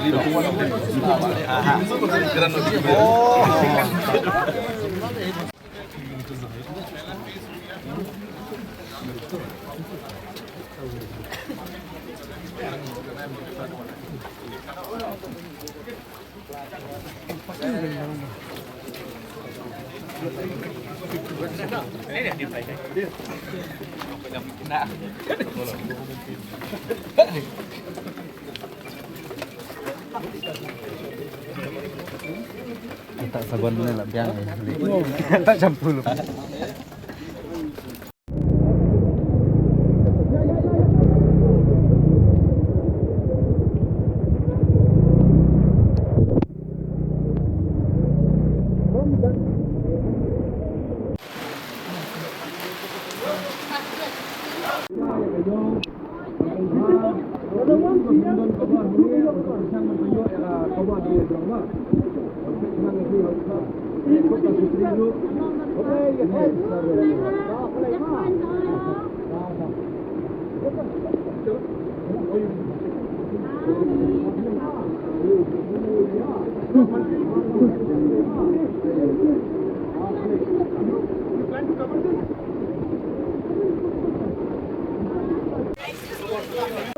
Tak sabun ni lah biang ni. Tak campur lupa.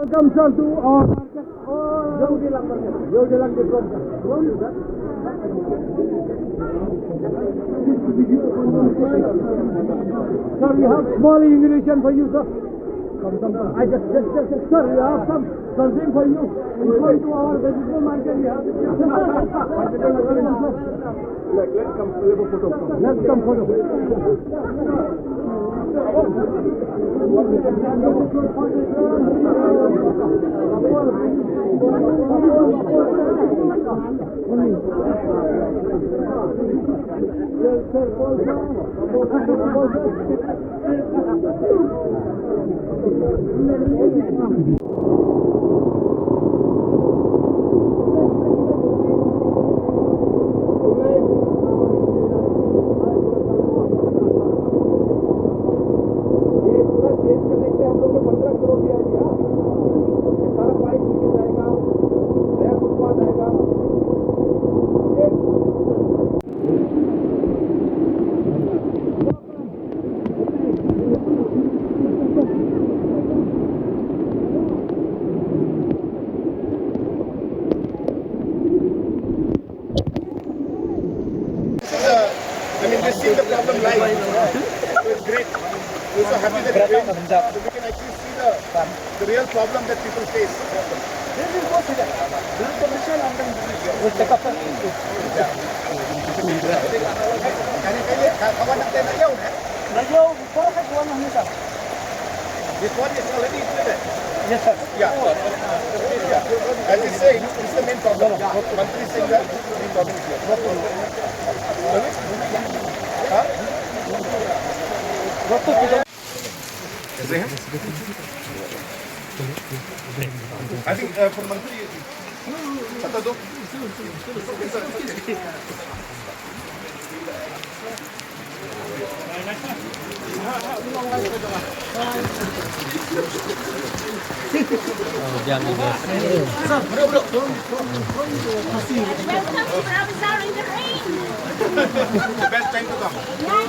Welcome sir to our market. Jauh jalan market. Jauh jalan ke drone. Sir, we have small illumination for you, sir. Come. I just, sir, we have something for you. We go to our vegetable market. We have. Let's come photo. Let's come photo. This is the problem live. So it's great. We're so happy that it's so we can actually see the real problem that people face. This is what it is. This is the mission on the This one is already included. Yes, sir. Yeah. As you say, it's the main problem. Country saying that the main problem is here. I think for Mantri, Jangan guys. Welcome to Ramsar in the rain. the best time to come.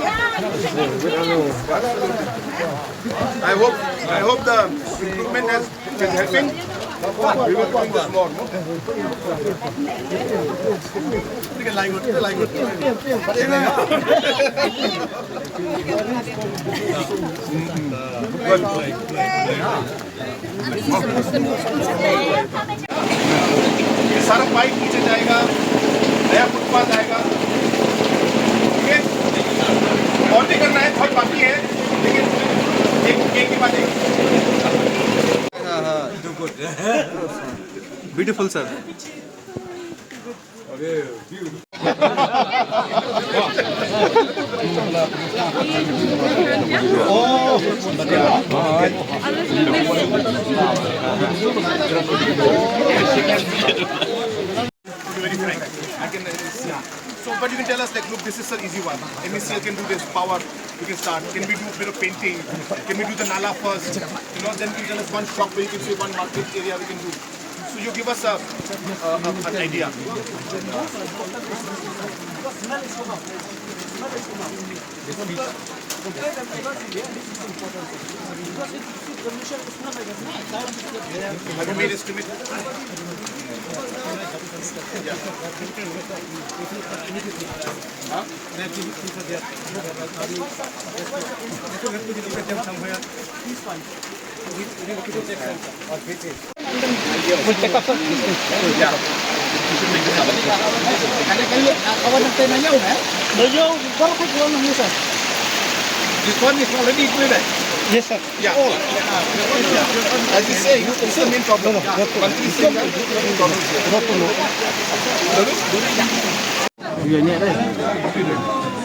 Yeah. I hope the improvement is helping. We will do this more. ये सारा pipe नीचे जाएगा, नया footpath आएगा, ठीक है? और भी करना है, बहुत बाकी है, लेकिन एक की बात है। Beautiful, sir. Very frank. So, but you can tell us, like, look, this is an easy one. MECL can do this, power, we can start. Can we do a bit of painting? Can we do the nala first? You know, then you can tell us one shop where you can say one market area we can do. So you give us an idea? Have you made estimate? This one is already included. Yes, sir. Yeah. As you say, this is the main problem. Country is saying that this is the main problem. Dia ni dah.